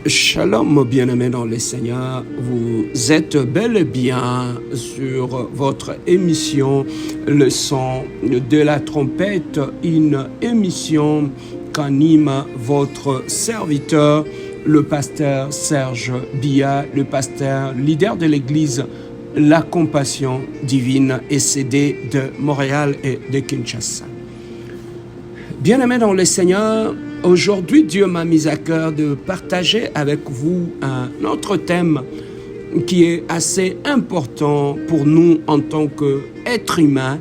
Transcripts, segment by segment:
Shalom, bien-aimés dans le Seigneur, vous êtes bel et bien sur votre émission Le son de la trompette, une émission qu'anime votre serviteur, le pasteur Serge Bia, le pasteur leader de l'église La Compassion Divine SCD de Montréal et de Kinshasa. Bien-aimés dans le Seigneur, aujourd'hui, Dieu m'a mis à cœur de partager avec vous un autre thème qui est assez important pour nous en tant qu'êtres humains,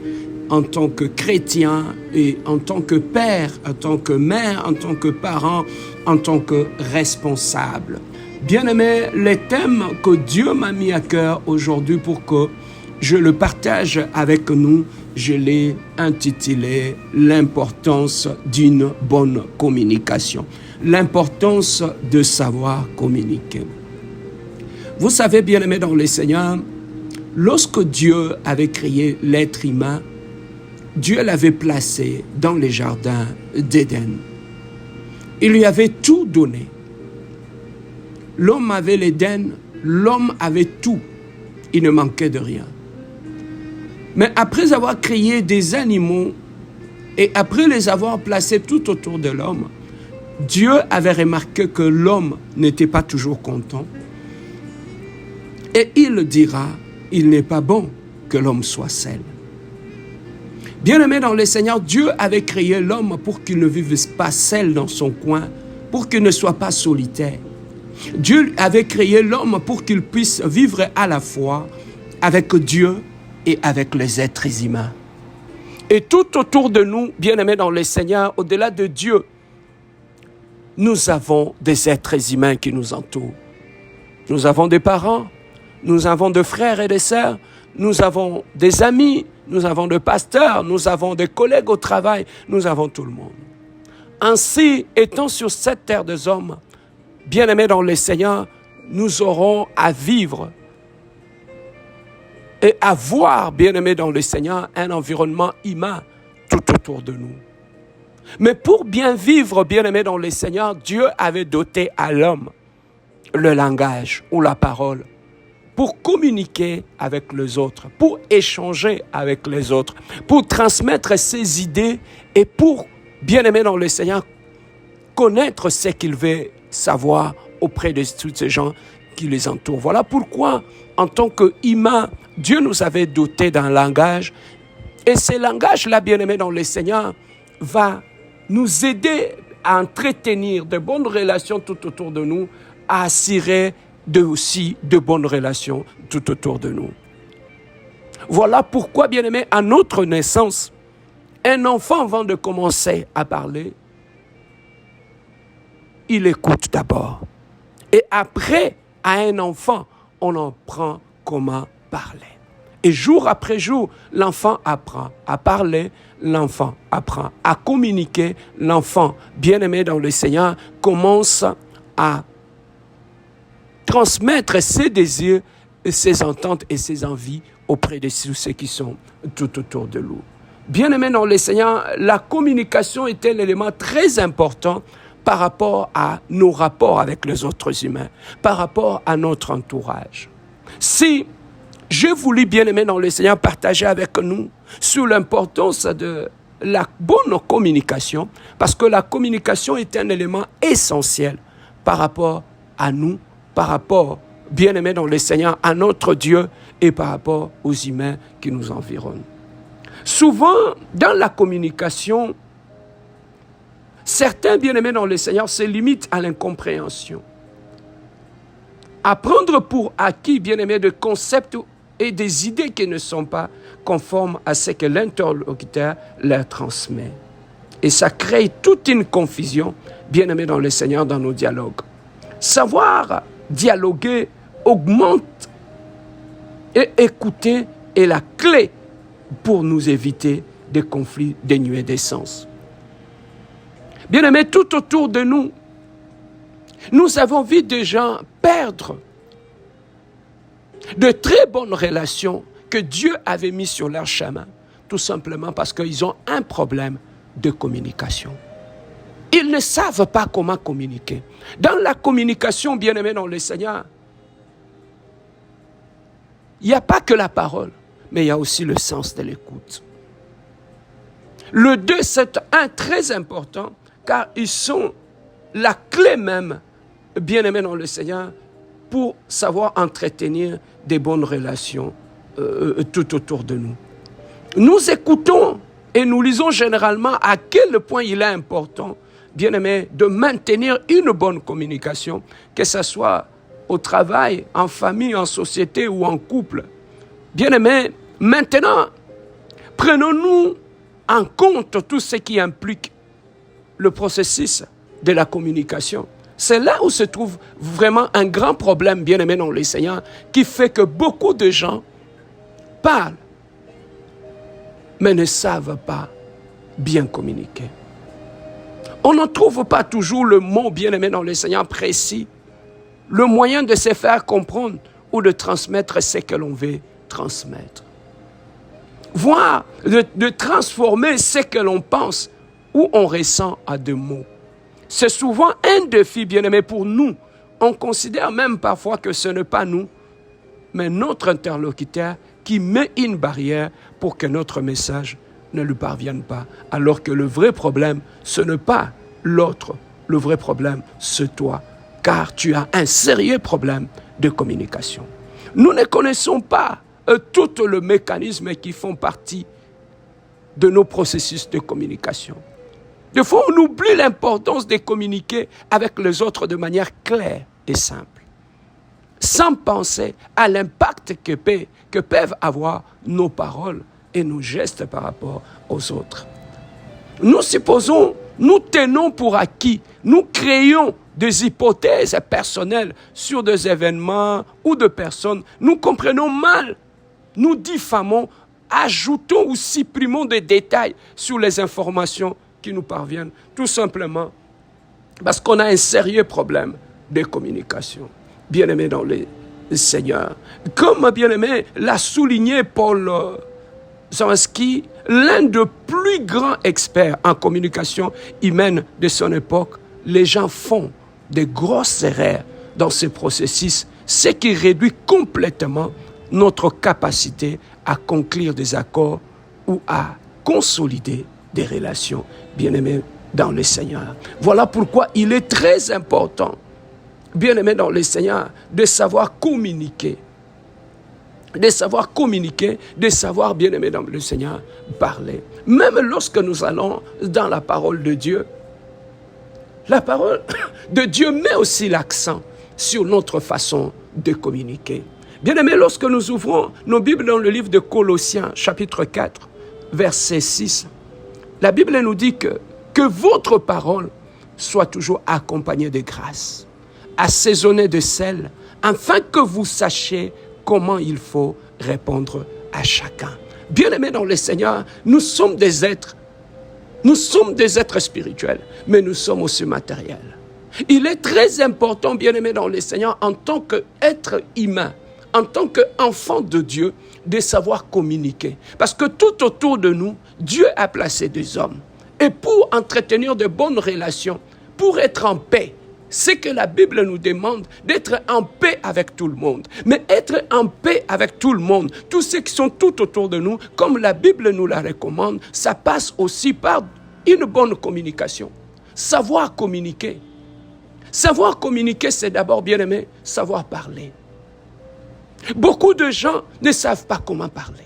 en tant que chrétiens et en tant que père, en tant que mère, en tant que parents, en tant que responsables. Bien-aimés, les thèmes que Dieu m'a mis à cœur aujourd'hui pour que je le partage avec nous, je l'ai intitulé « L'importance d'une bonne communication ». L'importance de savoir communiquer. Vous savez, bien-aimés dans le Seigneur, lorsque Dieu avait créé l'être humain, Dieu l'avait placé dans les jardins d'Éden. Il lui avait tout donné. L'homme avait l'Éden, l'homme avait tout. Il ne manquait de rien. Mais après avoir créé des animaux et après les avoir placés tout autour de l'homme, Dieu avait remarqué que l'homme n'était pas toujours content. Et il dira, il n'est pas bon que l'homme soit seul. Bien-aimé dans le Seigneur, Dieu avait créé l'homme pour qu'il ne vive pas seul dans son coin, pour qu'il ne soit pas solitaire. Dieu avait créé l'homme pour qu'il puisse vivre à la fois avec Dieu et avec les êtres humains. Et tout autour de nous, bien-aimés dans le Seigneur, au-delà de Dieu, nous avons des êtres humains qui nous entourent. Nous avons des parents, nous avons des frères et des sœurs, nous avons des amis, nous avons des pasteurs, nous avons des collègues au travail, nous avons tout le monde. Ainsi, étant sur cette terre des hommes, bien-aimés dans le Seigneur, nous aurons à vivre et avoir, bien-aimés dans le Seigneur, un environnement humain tout autour de nous. Mais pour bien vivre, bien-aimés dans le Seigneur, Dieu avait doté à l'homme le langage ou la parole pour communiquer avec les autres, pour échanger avec les autres, pour transmettre ses idées et pour, bien-aimés dans le Seigneur, connaître ce qu'il veut savoir auprès de tous ces gens qui les entourent. Voilà pourquoi, en tant qu'humains, Dieu nous avait dotés d'un langage. Et ce langage-là, bien-aimé dans le Seigneur, va nous aider à entretenir de bonnes relations tout autour de nous, à assurer aussi de bonnes relations tout autour de nous. Voilà pourquoi, bien-aimé, à notre naissance, un enfant, avant de commencer à parler, il écoute d'abord. Et après, à un enfant, on en apprend comment parler. Et jour après jour, l'enfant apprend à parler, l'enfant apprend à communiquer, l'enfant, bien-aimé dans le Seigneur, commence à transmettre ses désirs, ses ententes et ses envies auprès de tous ceux qui sont tout autour de nous. Bien-aimé dans le Seigneur, la communication est un élément très important par rapport à nos rapports avec les autres humains, par rapport à notre entourage. Si j'ai voulu, bien-aimé dans le Seigneur, partager avec nous sur l'importance de la bonne communication, parce que la communication est un élément essentiel par rapport à nous, par rapport, bien-aimé dans le Seigneur, à notre Dieu et par rapport aux humains qui nous environnent. Souvent, dans la communication, certains, bien-aimés dans le Seigneur, se limitent à l'incompréhension. À prendre pour acquis, bien-aimés, des concepts et des idées qui ne sont pas conformes à ce que l'interlocuteur leur transmet. Et ça crée toute une confusion, bien-aimés dans le Seigneur, dans nos dialogues. Savoir dialoguer augmente et écouter est la clé pour nous éviter des conflits dénués d'essence. Bien-aimés, tout autour de nous, nous avons vu des gens perdre de très bonnes relations que Dieu avait mises sur leur chemin, tout simplement parce qu'ils ont un problème de communication. Ils ne savent pas comment communiquer. Dans la communication, bien-aimés dans le Seigneur, il n'y a pas que la parole, mais il y a aussi le sens de l'écoute. Le 2, c'est un très important, car ils sont la clé même, bien-aimés dans le Seigneur, pour savoir entretenir des bonnes relations tout autour de nous. Nous écoutons et nous lisons généralement à quel point il est important, bien-aimés, de maintenir une bonne communication, que ce soit au travail, en famille, en société ou en couple. Bien-aimés, maintenant, prenons-nous en compte tout ce qui implique le processus de la communication. C'est là où se trouve vraiment un grand problème, bien-aimé dans le Seigneur, qui fait que beaucoup de gens parlent, mais ne savent pas bien communiquer. On ne trouve pas toujours le mot, bien-aimé dans le Seigneur, précis, le moyen de se faire comprendre ou de transmettre ce que l'on veut transmettre. Voire de transformer ce que l'on pense ou on ressent à deux mots. C'est souvent un défi, bien-aimé, pour nous. On considère même parfois que ce n'est pas nous, mais notre interlocuteur qui met une barrière pour que notre message ne lui parvienne pas. Alors que le vrai problème, ce n'est pas l'autre. Le vrai problème, c'est toi. Car tu as un sérieux problème de communication. Nous ne connaissons pas tout le mécanisme qui font partie de nos processus de communication. Des fois, on oublie l'importance de communiquer avec les autres de manière claire et simple, sans penser à l'impact que peuvent avoir nos paroles et nos gestes par rapport aux autres. Nous supposons, nous tenons pour acquis, nous créons des hypothèses personnelles sur des événements ou de personnes. Nous comprenons mal, nous diffamons, ajoutons ou supprimons des détails sur les informations qui nous parviennent, tout simplement parce qu'on a un sérieux problème de communication. Bien-aimé dans le Seigneur, comme bien-aimé l'a souligné Paul Zawanski, l'un des plus grands experts en communication humaine de son époque, les gens font de grosses erreurs dans ce processus, ce qui réduit complètement notre capacité à conclure des accords ou à consolider des relations, bien-aimés dans le Seigneur. Voilà pourquoi il est très important, bien-aimés dans le Seigneur, de savoir communiquer. De savoir communiquer, de savoir, bien-aimés dans le Seigneur, parler. Même lorsque nous allons dans la parole de Dieu, la parole de Dieu met aussi l'accent sur notre façon de communiquer. Bien-aimés, lorsque nous ouvrons nos Bibles dans le livre de Colossiens, chapitre 4, verset 6, la Bible nous dit que votre parole soit toujours accompagnée de grâce, assaisonnée de sel, afin que vous sachiez comment il faut répondre à chacun. Bien-aimés dans le Seigneur, nous sommes des êtres spirituels, mais nous sommes aussi matériels. Il est très important, bien-aimés dans le Seigneur, en tant qu'être humain, en tant qu'enfant de Dieu, de savoir communiquer. Parce que tout autour de nous, Dieu a placé des hommes. Et pour entretenir de bonnes relations, pour être en paix, c'est que la Bible nous demande d'être en paix avec tout le monde. Mais être en paix avec tout le monde, tous ceux qui sont tout autour de nous, comme la Bible nous la recommande, ça passe aussi par une bonne communication. Savoir communiquer. Savoir communiquer, c'est d'abord, bien aimé, savoir parler. Beaucoup de gens ne savent pas comment parler.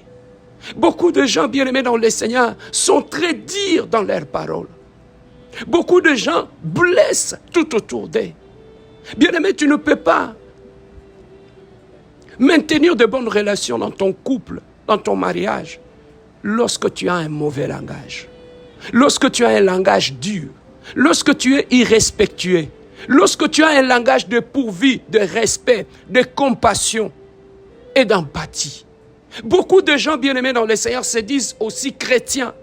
Beaucoup de gens, bien aimés dans le Seigneur, sont très durs dans leurs paroles. Beaucoup de gens blessent tout autour d'eux. Bien-aimé, tu ne peux pas maintenir de bonnes relations dans ton couple, dans ton mariage, lorsque tu as un mauvais langage, lorsque tu as un langage dur, lorsque tu es irrespectueux, lorsque tu as un langage dépourvu de respect, de compassion et d'empathie. Beaucoup de gens bien-aimés dans le Seigneur se disent aussi chrétiens,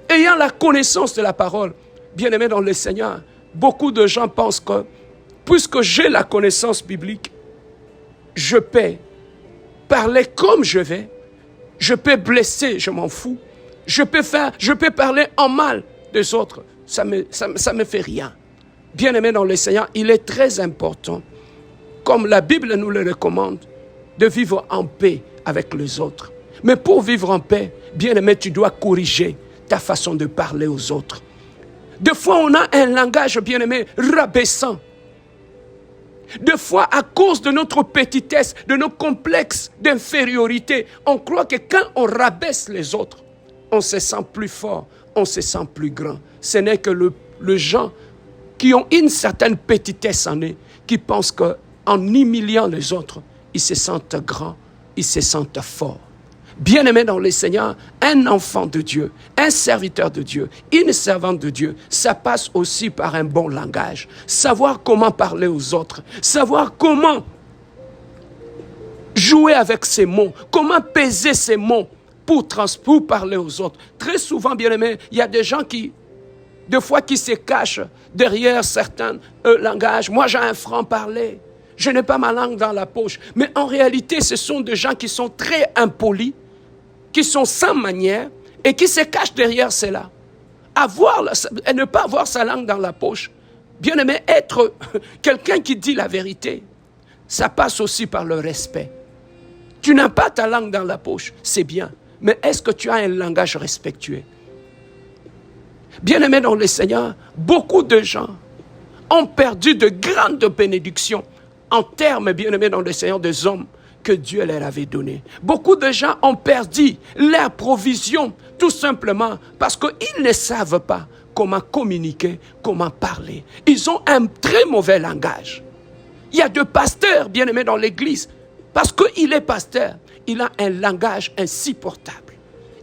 ayant la connaissance de la parole. Bien-aimés dans le Seigneur, beaucoup de gens pensent que, puisque j'ai la connaissance biblique, je peux parler comme je vais, je peux blesser, je m'en fous, je peux parler en mal des autres. ça me fait rien. Bien-aimé dans le Seigneur, il est très important, comme la Bible nous le recommande, de vivre en paix avec les autres. Mais pour vivre en paix, bien-aimé, tu dois corriger ta façon de parler aux autres. Des fois, on a un langage, bien-aimé, rabaissant. Des fois, à cause de notre petitesse, de nos complexes d'infériorité, on croit que quand on rabaisse les autres, on se sent plus fort, on se sent plus grand. Ce n'est que les gens qui ont une certaine petitesse en eux, qui pensent qu'en humiliant les autres, ils se sentent grands, ils se sentent forts. Bien-aimé dans le Seigneur, un enfant de Dieu, un serviteur de Dieu, une servante de Dieu, ça passe aussi par un bon langage. Savoir comment parler aux autres, savoir comment jouer avec ses mots, comment peser ses mots pour parler aux autres. Très souvent, bien-aimé, il y a des gens qui se cachent derrière certains langages. Moi, j'ai un franc-parler. Je n'ai pas ma langue dans la poche. Mais en réalité, ce sont des gens qui sont très impolis, qui sont sans manière et qui se cachent derrière cela. Et ne pas avoir sa langue dans la poche. Bien aimé, être quelqu'un qui dit la vérité, ça passe aussi par le respect. Tu n'as pas ta langue dans la poche, c'est bien. Mais est-ce que tu as un langage respectueux? Bien aimé dans le Seigneur, beaucoup de gens ont perdu de grandes bénédictions en termes, bien aimés dans le Seigneur, des hommes que Dieu leur avait donnés. Beaucoup de gens ont perdu leur provision tout simplement parce qu'ils ne savent pas comment communiquer, comment parler. Ils ont un très mauvais langage. Il y a des pasteurs, bien aimés dans l'église, parce qu'il est pasteur, il a un langage insupportable.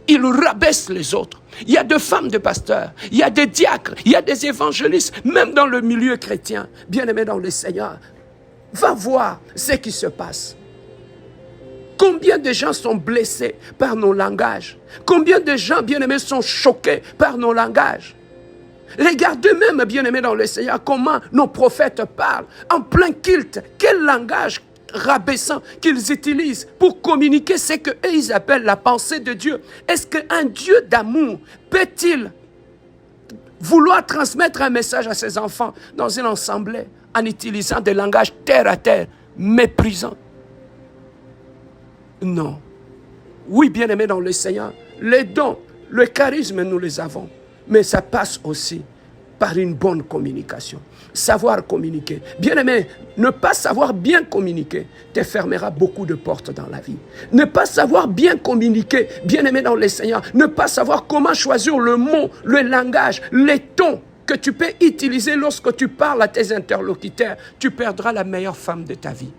Il rabaisse les autres. Il y a des femmes de pasteurs, il y a des diacres, il y a des évangélistes, même dans le milieu chrétien, bien aimés dans le Seigneur. Va voir ce qui se passe. Combien de gens sont blessés par nos langages? Combien de gens, bien-aimés, sont choqués par nos langages? Regardez même, bien-aimés dans le Seigneur, comment nos prophètes parlent en plein culte. Quel langage rabaissant qu'ils utilisent pour communiquer ce qu'ils appellent la pensée de Dieu. Est-ce qu'un Dieu d'amour peut-il vouloir transmettre un message à ses enfants dans une assemblée en utilisant des langages terre à terre, méprisants? Non. Oui, bien-aimés dans le Seigneur, les dons, le charisme, nous les avons. Mais ça passe aussi par une bonne communication. Savoir communiquer. Bien-aimé, ne pas savoir bien communiquer te fermera beaucoup de portes dans la vie. Ne pas savoir bien communiquer, bien-aimé dans le Seigneur, ne pas savoir comment choisir le mot, le langage, les tons que tu peux utiliser lorsque tu parles à tes interlocuteurs, tu perdras la meilleure femme de ta vie.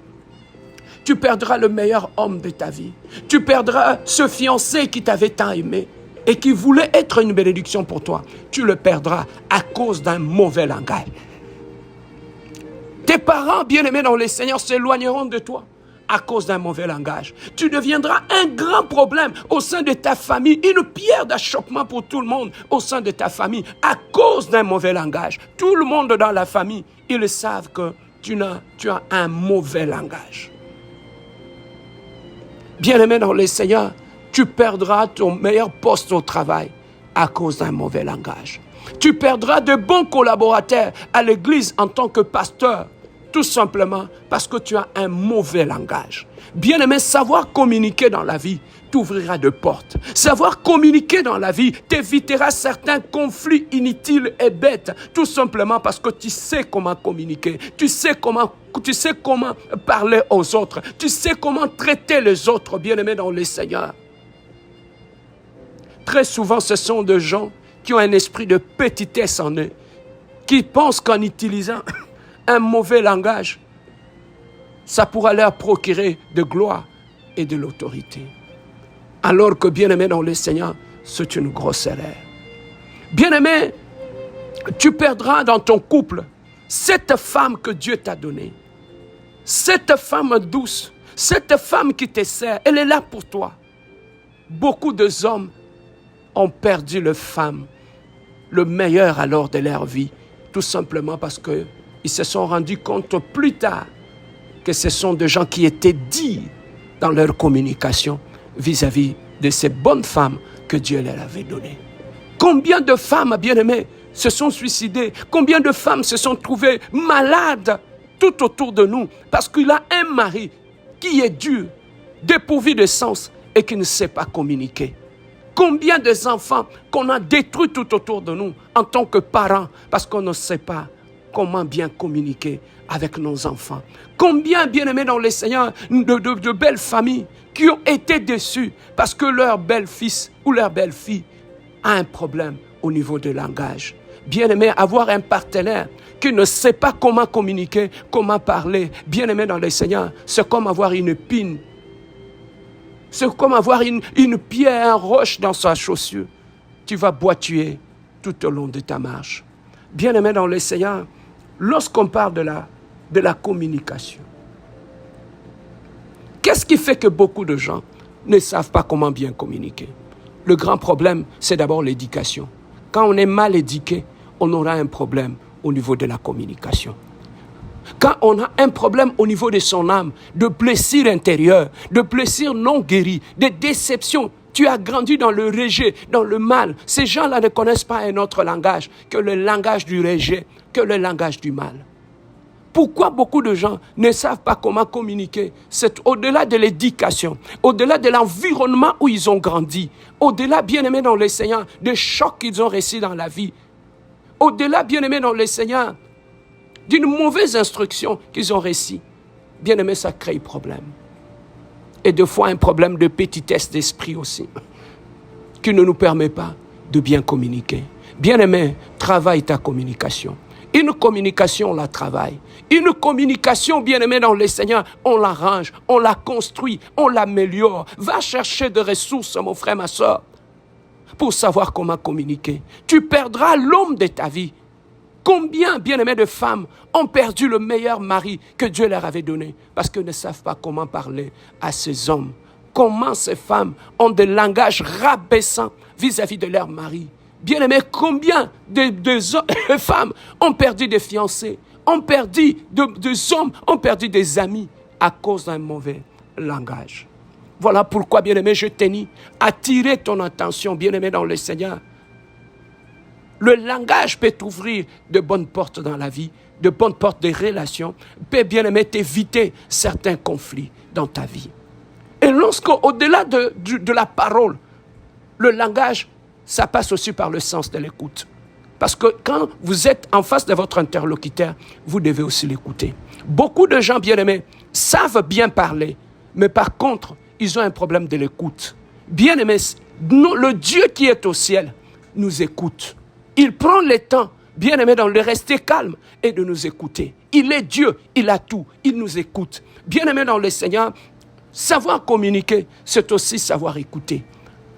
Tu perdras le meilleur homme de ta vie. Tu perdras ce fiancé qui t'avait tant aimé et qui voulait être une bénédiction pour toi. Tu le perdras à cause d'un mauvais langage. Tes parents, bien-aimés dans le Seigneur, s'éloigneront de toi à cause d'un mauvais langage. Tu deviendras un grand problème au sein de ta famille, une pierre d'achoppement pour tout le monde au sein de ta famille à cause d'un mauvais langage. Tout le monde dans la famille, ils savent que tu as un mauvais langage. Bien-aimé dans le Seigneur, tu perdras ton meilleur poste au travail à cause d'un mauvais langage. Tu perdras de bons collaborateurs à l'église en tant que pasteur, tout simplement parce que tu as un mauvais langage. Bien-aimé, savoir communiquer dans la vie t'ouvrira de portes. Savoir communiquer dans la vie t'évitera certains conflits inutiles et bêtes, tout simplement parce que tu sais comment communiquer, tu sais comment parler aux autres, tu sais comment traiter les autres, bien-aimés dans le Seigneur. Très souvent, ce sont des gens qui ont un esprit de petitesse en eux, qui pensent qu'en utilisant un mauvais langage, ça pourra leur procurer de gloire et de l'autorité. Alors que, bien-aimé dans le Seigneur, c'est une grosse erreur. Bien-aimé, tu perdras dans ton couple cette femme que Dieu t'a donnée. Cette femme douce, cette femme qui te sert, elle est là pour toi. Beaucoup d'hommes ont perdu leur femme, le meilleur alors de leur vie, tout simplement parce qu'ils se sont rendus compte plus tard que ce sont des gens qui étaient dits dans leur communication vis-à-vis de ces bonnes femmes que Dieu leur avait données. Combien de femmes, bien-aimées, se sont suicidés? Combien de femmes se sont trouvées malades tout autour de nous parce qu'il a un mari qui est dur, dépourvu de sens et qui ne sait pas communiquer? Combien d'enfants qu'on a détruits tout autour de nous en tant que parents parce qu'on ne sait pas comment bien communiquer avec nos enfants? Combien, bien-aimés dans le Seigneur, de belles familles qui ont été déçues parce que leur belle-fils ou leur belle-fille a un problème au niveau du langage? Bien-aimé, avoir un partenaire qui ne sait pas comment communiquer, comment parler, bien-aimé dans le Seigneur, c'est comme avoir une épine. C'est comme avoir une pierre, une roche dans sa chaussure. Tu vas boituer tout au long de ta marche. Bien-aimé dans le Seigneur, lorsqu'on parle de la communication, qu'est-ce qui fait que beaucoup de gens ne savent pas comment bien communiquer? Le grand problème, c'est d'abord l'éducation. Quand on est mal éduqué, on aura un problème au niveau de la communication. Quand on a un problème au niveau de son âme, de blessures intérieures, de blessures non guéries, de déceptions, tu as grandi dans le rejet, dans le mal. Ces gens-là ne connaissent pas un autre langage que le langage du rejet, que le langage du mal. Pourquoi beaucoup de gens ne savent pas comment communiquer? C'est au-delà de l'éducation, au-delà de l'environnement où ils ont grandi, au-delà, bien-aimés dans le Seigneur, des chocs qu'ils ont reçus dans la vie, au-delà, bien-aimés dans le Seigneur, d'une mauvaise instruction qu'ils ont reçue. Bien-aimés, ça crée problème. Et des fois, un problème de petitesse d'esprit aussi, qui ne nous permet pas de bien communiquer. Bien-aimé, travaille ta communication. Une communication, on la travaille. Une communication, bien-aimée dans le Seigneur, on l'arrange, on la construit, on l'améliore. Va chercher des ressources, mon frère, ma soeur, pour savoir comment communiquer. Tu perdras l'homme de ta vie. Combien, bien-aimés de femmes, ont perdu le meilleur mari que Dieu leur avait donné parce qu'ils ne savent pas comment parler à ces hommes. Comment ces femmes ont des langages rabaissants vis-à-vis de leur mari. Bien-aimés, combien de femmes ont perdu des fiancés, ont perdu des hommes, ont perdu des amis à cause d'un mauvais langage. Voilà pourquoi, bien-aimé, je t'ai attirer ton attention, bien-aimé dans le Seigneur. Le langage peut t'ouvrir de bonnes portes dans la vie, de bonnes portes de relations, peut, bien-aimé, t'éviter certains conflits dans ta vie. Et lorsqu'au-delà de la parole, le langage, ça passe aussi par le sens de l'écoute. Parce que quand vous êtes en face de votre interlocuteur, vous devez aussi l'écouter. Beaucoup de gens, bien-aimés, savent bien parler, mais par contre, ils ont un problème de l'écoute. Bien-aimés, le Dieu qui est au ciel nous écoute. Il prend le temps, bien-aimés, de rester calme et de nous écouter. Il est Dieu, il a tout, il nous écoute. Bien-aimés dans le Seigneur, savoir communiquer, c'est aussi savoir écouter.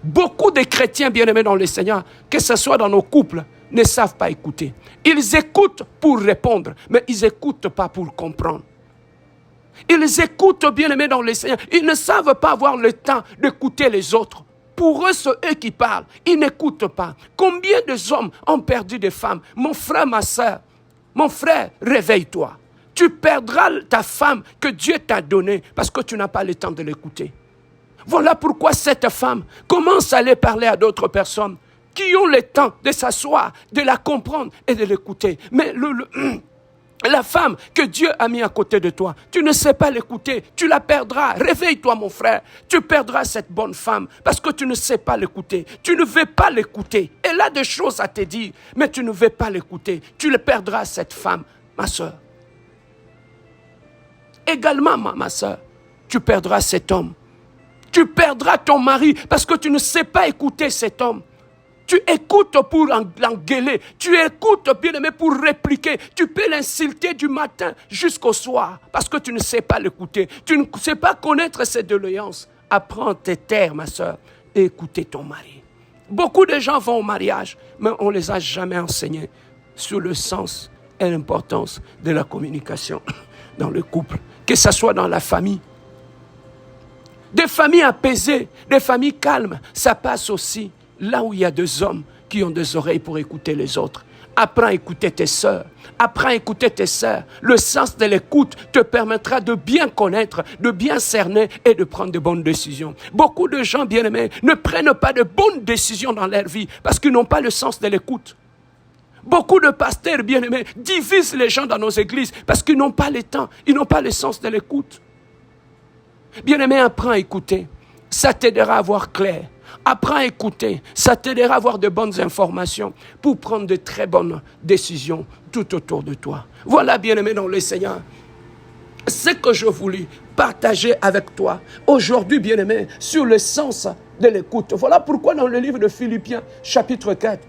Beaucoup de chrétiens, bien-aimés dans le Seigneur, que ce soit dans nos couples, ne savent pas écouter. Ils écoutent pour répondre, mais ils n'écoutent pas pour comprendre. Ils écoutent, bien-aimés dans le Seigneur. Ils ne savent pas avoir le temps d'écouter les autres. Pour eux, c'est eux qui parlent. Ils n'écoutent pas. Combien d'hommes ont perdu des femmes? Mon frère, ma soeur, mon frère, réveille-toi. Tu perdras ta femme que Dieu t'a donnée parce que tu n'as pas le temps de l'écouter. Voilà pourquoi cette femme commence à aller parler à d'autres personnes qui ont le temps de s'asseoir, de la comprendre et de l'écouter. Mais la femme que Dieu a mis à côté de toi, tu ne sais pas l'écouter, tu la perdras. Réveille-toi, mon frère, tu perdras cette bonne femme parce que tu ne sais pas l'écouter. Tu ne veux pas l'écouter. Elle a des choses à te dire, mais tu ne veux pas l'écouter. Tu le perdras, cette femme, ma soeur. Également, ma soeur, tu perdras cet homme. Tu perdras ton mari parce que tu ne sais pas écouter cet homme. Tu écoutes pour l'engueuler. Tu écoutes, bien-aimé, pour répliquer. Tu peux l'insulter du matin jusqu'au soir parce que tu ne sais pas l'écouter. Tu ne sais pas connaître ses doléances. Apprends à te taire, ma soeur, et écouter ton mari. Beaucoup de gens vont au mariage, mais on ne les a jamais enseignés sur le sens et l'importance de la communication dans le couple, que ce soit dans la famille. Des familles apaisées, des familles calmes, ça passe aussi là où il y a des hommes qui ont des oreilles pour écouter les autres. Apprends à écouter tes sœurs. Apprends à écouter tes sœurs. Le sens de l'écoute te permettra de bien connaître, de bien cerner et de prendre de bonnes décisions. Beaucoup de gens, bien-aimés, ne prennent pas de bonnes décisions dans leur vie parce qu'ils n'ont pas le sens de l'écoute. Beaucoup de pasteurs bien-aimés divisent les gens dans nos églises parce qu'ils n'ont pas le temps, ils n'ont pas le sens de l'écoute. Bien-aimé, apprends à écouter. Ça t'aidera à voir clair. Apprends à écouter. Ça t'aidera à avoir de bonnes informations pour prendre de très bonnes décisions tout autour de toi. Voilà, bien-aimé dans le Seigneur, ce que je voulais partager avec toi aujourd'hui, bien-aimé, sur le sens de l'écoute. Voilà pourquoi dans le livre de Philippiens, chapitre 4,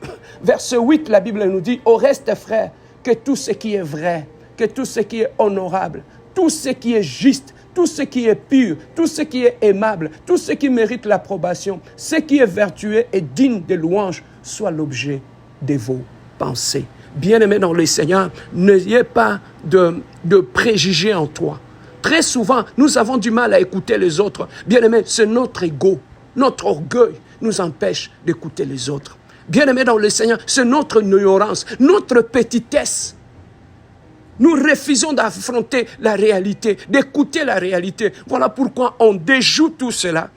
verset 8, la Bible nous dit « Au reste, frères, que tout ce qui est vrai, que tout ce qui est honorable, tout ce qui est juste, tout ce qui est pur, tout ce qui est aimable, tout ce qui mérite l'approbation, ce qui est vertueux et digne de louange, soit l'objet de vos pensées. » Bien-aimés dans le Seigneur, n'ayez pas de préjugés en toi. Très souvent, nous avons du mal à écouter les autres. Bien-aimés, c'est notre ego, notre orgueil nous empêche d'écouter les autres. Bien-aimés dans le Seigneur, c'est notre ignorance, notre petitesse. Nous refusons d'affronter la réalité, d'écouter la réalité. Voilà pourquoi on déjoue tout cela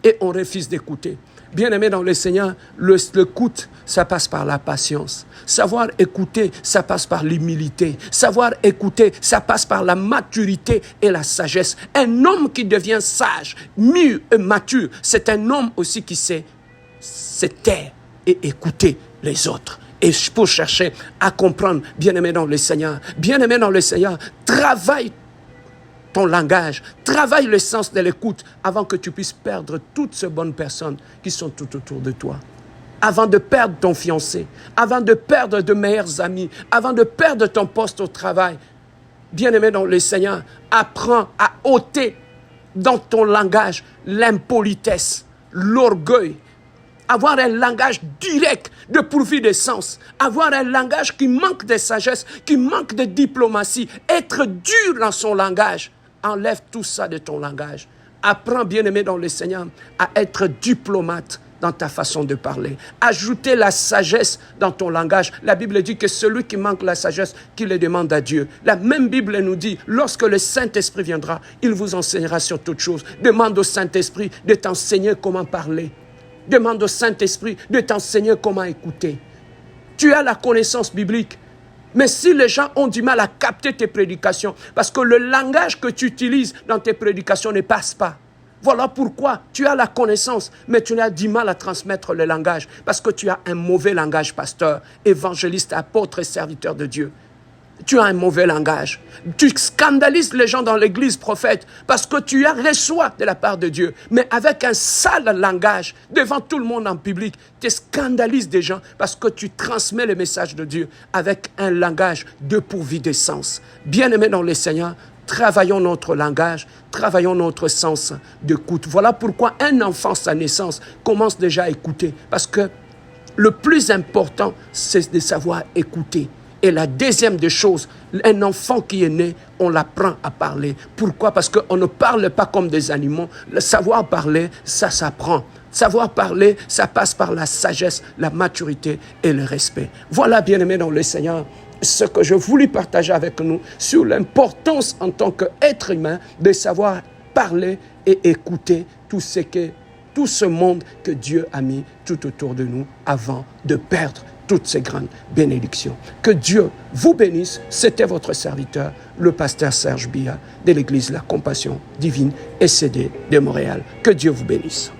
et on refuse d'écouter. Bien-aimé dans le Seigneur, l'écoute, ça passe par la patience. Savoir écouter, ça passe par l'humilité. Savoir écouter, ça passe par la maturité et la sagesse. Un homme qui devient sage, mûr et mature, c'est un homme aussi qui sait se taire et écouter les autres. Et pour chercher à comprendre, bien-aimé dans le Seigneur, bien-aimé dans le Seigneur, travaille ton langage, travaille le sens de l'écoute avant que tu puisses perdre toutes ces bonnes personnes qui sont tout autour de toi. Avant de perdre ton fiancé, avant de perdre de meilleurs amis, avant de perdre ton poste au travail. Bien-aimé dans le Seigneur, apprends à ôter dans ton langage l'impolitesse, l'orgueil. Avoir un langage direct, dépourvu de sens. Avoir un langage qui manque de sagesse, qui manque de diplomatie. Être dur dans son langage. Enlève tout ça de ton langage. Apprends, bien-aimé dans le Seigneur, à être diplomate dans ta façon de parler. Ajoutez la sagesse dans ton langage. La Bible dit que celui qui manque la sagesse, qu'il le demande à Dieu. La même Bible nous dit, lorsque le Saint-Esprit viendra, il vous enseignera sur toutes choses. Demande au Saint-Esprit de t'enseigner comment parler. Demande au Saint-Esprit de t'enseigner comment écouter. Tu as la connaissance biblique. Mais si les gens ont du mal à capter tes prédications, parce que le langage que tu utilises dans tes prédications ne passe pas. Voilà pourquoi tu as la connaissance, mais tu as du mal à transmettre le langage. Parce que tu as un mauvais langage, pasteur, évangéliste, apôtre et serviteur de Dieu. Tu as un mauvais langage. Tu scandalises les gens dans l'église, prophète, parce que tu as reçois de la part de Dieu. Mais avec un sale langage, devant tout le monde en public, tu scandalises des gens parce que tu transmets le message de Dieu avec un langage dépourvu de sens. Bien-aimés dans le Seigneur, travaillons notre langage, travaillons notre sens d'écoute. Voilà pourquoi un enfant, à sa naissance, commence déjà à écouter. Parce que le plus important, c'est de savoir écouter. Et la deuxième des choses, un enfant qui est né, on l'apprend à parler. Pourquoi? Parce qu'on ne parle pas comme des animaux. Le savoir parler, ça s'apprend. Savoir parler, ça passe par la sagesse, la maturité et le respect. Voilà, bien-aimés dans le Seigneur, ce que je voulais partager avec nous sur l'importance en tant qu'être humain de savoir parler et écouter tout ce monde que Dieu a mis tout autour de nous avant de perdre toutes ces grandes bénédictions. Que Dieu vous bénisse. C'était votre serviteur, le pasteur Serge Biya de l'église La Compassion Divine SCD de Montréal. Que Dieu vous bénisse.